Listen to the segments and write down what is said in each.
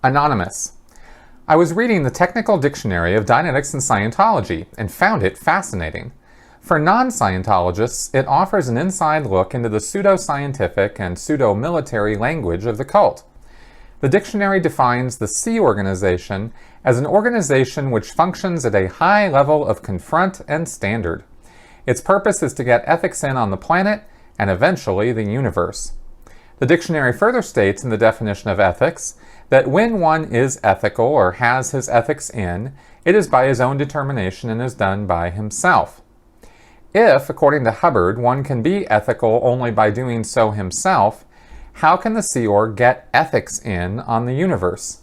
Anonymous. I was reading the Technical Dictionary of Dianetics and Scientology and found it fascinating. For non-Scientologists, it offers an inside look into the pseudo-scientific and pseudo-military language of the cult. The dictionary defines the Sea Organization as an organization which functions at a high level of confront and standard. Its purpose is to get ethics in on the planet and eventually the universe. The dictionary further states in the definition of ethics that when one is ethical or has his ethics in, it is by his own determination and is done by himself. If, according to Hubbard, one can be ethical only by doing so himself, how can the Sea Org get ethics in on the universe?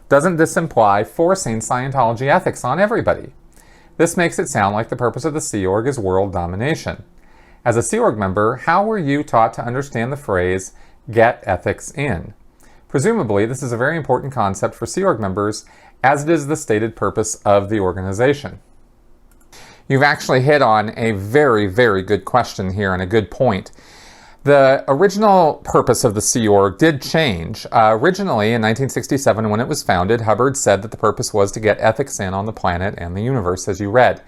Doesn't this imply forcing Scientology ethics on everybody? This makes it sound like the purpose of the Sea Org is world domination. As a Sea Org member, how were you taught to understand the phrase, get ethics in? Presumably, this is a very important concept for Sea Org members, as it is the stated purpose of the organization. You've actually hit on a very, very good question here and a good point. The original purpose of the Sea Org did change. Originally, in 1967, when it was founded, Hubbard said that the purpose was to get ethics in on the planet and the universe, as you read.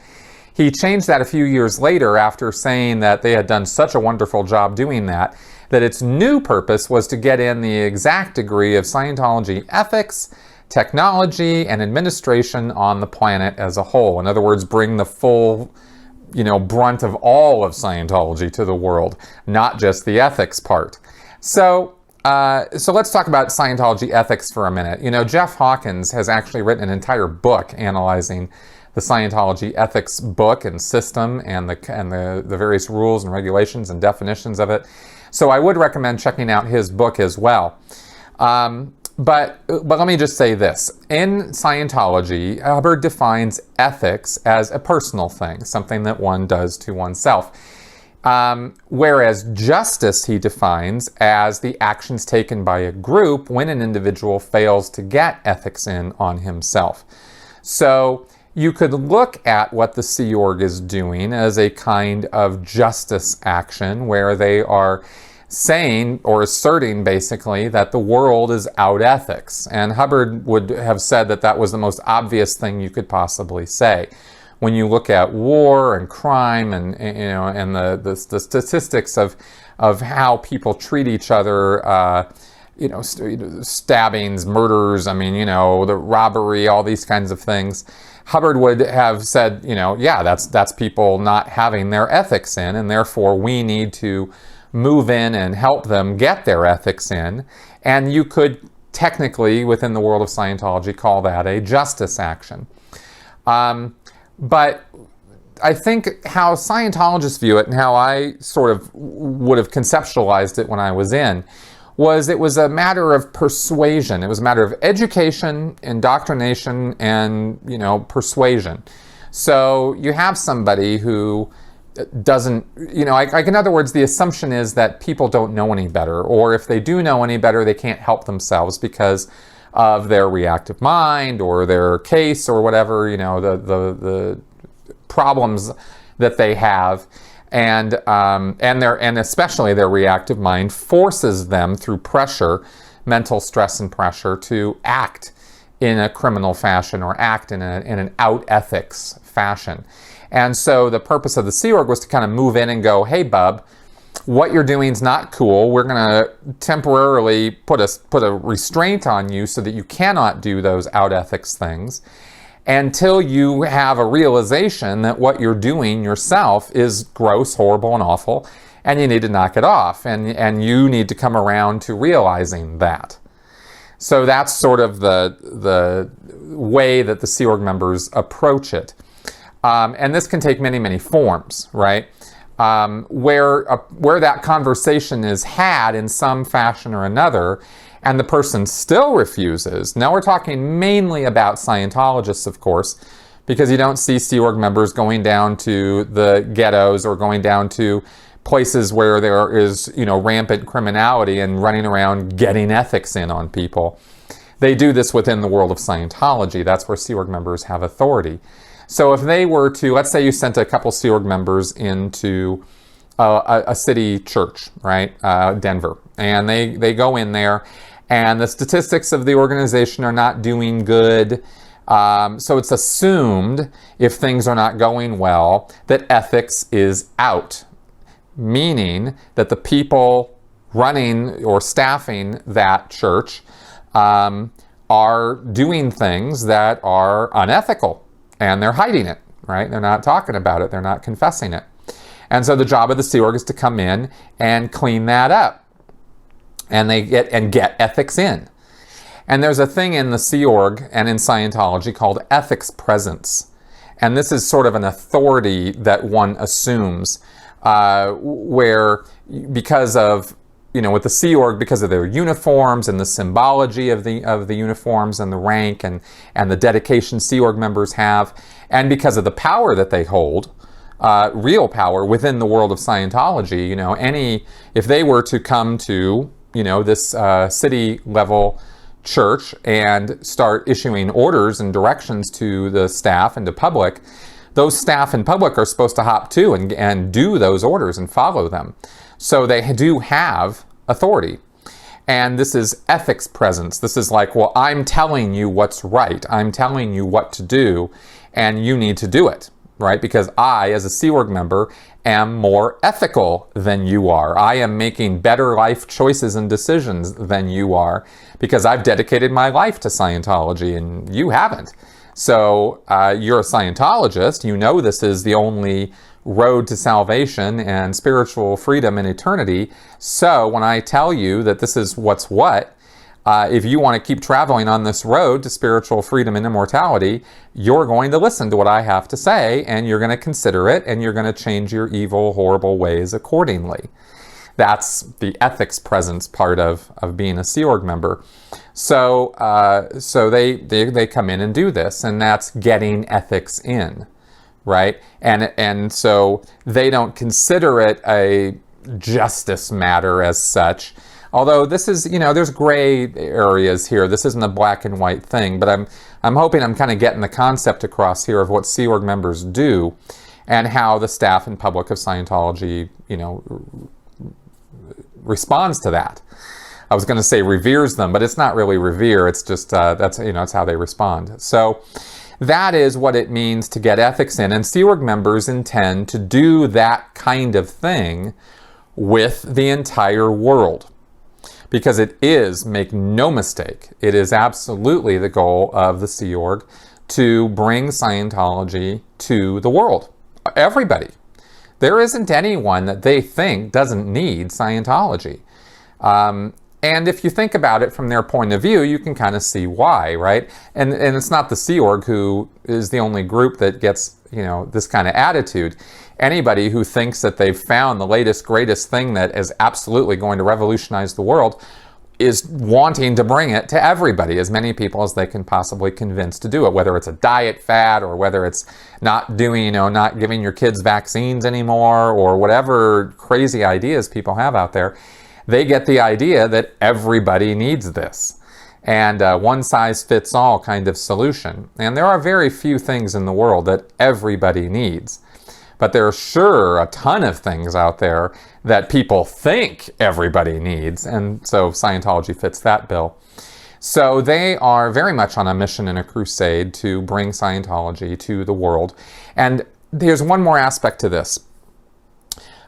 He changed that a few years later after saying that they had done such a wonderful job doing that its new purpose was to get in the exact degree of Scientology ethics, technology, and administration on the planet as a whole. In other words, bring the full brunt of all of Scientology to the world, not just the ethics part. So let's talk about Scientology ethics for a minute. Jeff Hawkins has actually written an entire book analyzing the Scientology ethics book and system and the various rules and regulations and definitions of it. So I would recommend checking out his book as well. But let me just say this. In Scientology, Hubbard defines ethics as a personal thing, something that one does to oneself. Whereas justice he defines as the actions taken by a group when an individual fails to get ethics in on himself. So you could look at what the Sea Org is doing as a kind of justice action where they are saying or asserting basically that the world is out ethics. And Hubbard would have said that that was the most obvious thing you could possibly say. When you look at war and crime and the statistics of how people treat each other, stabbings, murders, the robbery, all these kinds of things, Hubbard would have said, that's people not having their ethics in, and therefore we need to move in and help them get their ethics in. And you could technically, within the world of Scientology, call that a justice action. But I think how Scientologists view it and how I sort of would have conceptualized it when I was in, it was a matter of persuasion. It was a matter of education, indoctrination, and, persuasion. So you have somebody who doesn't, in other words, the assumption is that people don't know any better, or if they do know any better, they can't help themselves because of their reactive mind or their case or whatever, the problems that they have. And especially their reactive mind forces them through pressure, mental stress and pressure, to act in a criminal fashion or act in an out ethics fashion. And so the purpose of the Sea Org was to kind of move in and go, hey, bub, what you're doing is not cool. We're going to temporarily put a restraint on you so that you cannot do those out ethics things until you have a realization that what you're doing yourself is gross, horrible, and awful, and you need to knock it off, and you need to come around to realizing that. So that's sort of the way that the Sea Org members approach it. And this can take many, many forms, right? Where that conversation is had in some fashion or another, and the person still refuses. Now we're talking mainly about Scientologists, of course, because you don't see Sea Org members going down to the ghettos or going down to places where there is, rampant criminality and running around getting ethics in on people. They do this within the world of Scientology. That's where Sea Org members have authority. So if they were to, let's say you sent a couple Sea Org members into a city church, right, Denver, and they go in there, and the statistics of the organization are not doing good. So it's assumed, if things are not going well, that ethics is out, meaning that the people running or staffing that church are doing things that are unethical, and they're hiding it, right? They're not talking about it. They're not confessing it. And so the job of the Sea Org is to come in and clean that up, and get ethics in. And there's a thing in the Sea Org and in Scientology called ethics presence. And this is sort of an authority that one assumes, where because of, with the Sea Org, because of their uniforms and the symbology of the uniforms and the rank and the dedication Sea Org members have, and because of the power that they hold, real power within the world of Scientology, if they were to come to, this city level church and start issuing orders and directions to the staff and to public, those staff and public are supposed to hop to and do those orders and follow them. So they do have authority. And this is ethics presence. This is like, well, I'm telling you what's right. I'm telling you what to do, and you need to do it, right? Because I, as a Sea Org member, am more ethical than you are. I am making better life choices and decisions than you are, because I've dedicated my life to Scientology and you haven't. So you're a Scientologist. You know this is the only road to salvation and spiritual freedom in eternity. So when I tell you that this is what's what, if you want to keep traveling on this road to spiritual freedom and immortality, you're going to listen to what I have to say, and you're going to consider it, and you're going to change your evil, horrible ways accordingly. That's the ethics presence part of being a Sea Org member. So they come in and do this, and that's getting ethics in, right? And so they don't consider it a justice matter as such. Although this is, there's gray areas here. This isn't a black and white thing, but I'm hoping I'm kind of getting the concept across here of what Sea Org members do and how the staff and public of Scientology, responds to that. I was going to say reveres them, but it's not really revere. It's just, it's how they respond. So that is what it means to get ethics in. And Sea Org members intend to do that kind of thing with the entire world. Because it is, make no mistake, it is absolutely the goal of the Sea Org to bring Scientology to the world. Everybody. There isn't anyone that they think doesn't need Scientology. And if you think about it from their point of view, you can kind of see why, right? And it's not the Sea Org who is the only group that gets, this kind of attitude. Anybody who thinks that they've found the latest, greatest thing that is absolutely going to revolutionize the world is wanting to bring it to everybody, as many people as they can possibly convince to do it, whether it's a diet fad or whether it's not doing, not giving your kids vaccines anymore or whatever crazy ideas people have out there. They get the idea that everybody needs this. And one size fits all kind of solution. And there are very few things in the world that everybody needs. But there are sure a ton of things out there that people think everybody needs. And so Scientology fits that bill. So they are very much on a mission and a crusade to bring Scientology to the world. And there's one more aspect to this.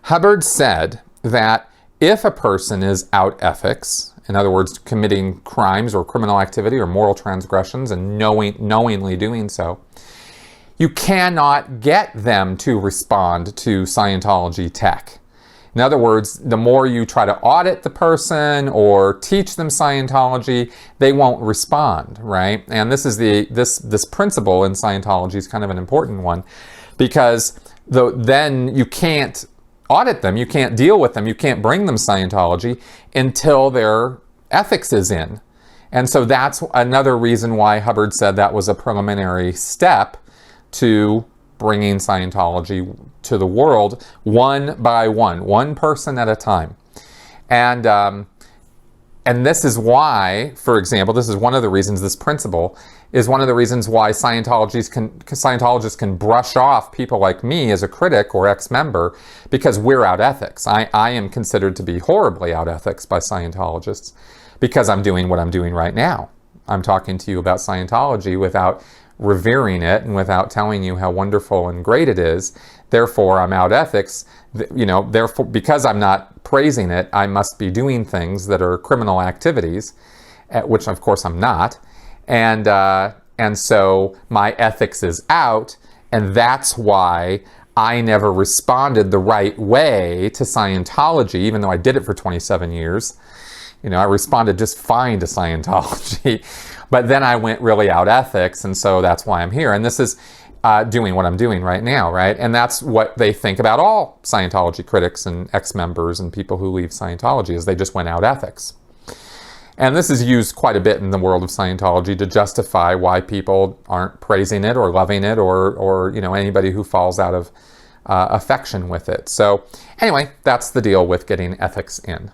Hubbard said that if a person is out ethics, in other words, committing crimes or criminal activity or moral transgressions and knowingly doing so, you cannot get them to respond to Scientology tech. In other words, the more you try to audit the person or teach them Scientology, they won't respond, right? And this is this principle in Scientology is kind of an important one, because then you can't audit them, you can't deal with them, you can't bring them Scientology until their ethics is in. And so that's another reason why Hubbard said that was a preliminary step to bringing Scientology to the world, one by one person at a time. And And this is why, for example, this is one of the reasons, this principle is one of the reasons why Scientologists can brush off people like me as a critic or ex-member, because we're out ethics. I am considered to be horribly out ethics by Scientologists because I'm doing what I'm doing right now. I'm talking to you about Scientology without revering it and without telling you how wonderful and great it is. Therefore, I'm out ethics. Therefore, because I'm not praising it, I must be doing things that are criminal activities, which of course I'm not. And so my ethics is out, and that's why I never responded the right way to Scientology, even though I did it for 27 years. I responded just fine to Scientology, but then I went really out ethics, and so that's why I'm here. And this is doing what I'm doing right now, right? And that's what they think about all Scientology critics and ex-members and people who leave Scientology, is they just went out ethics. And this is used quite a bit in the world of Scientology to justify why people aren't praising it or loving it, or anybody who falls out of affection with it. So anyway, that's the deal with getting ethics in.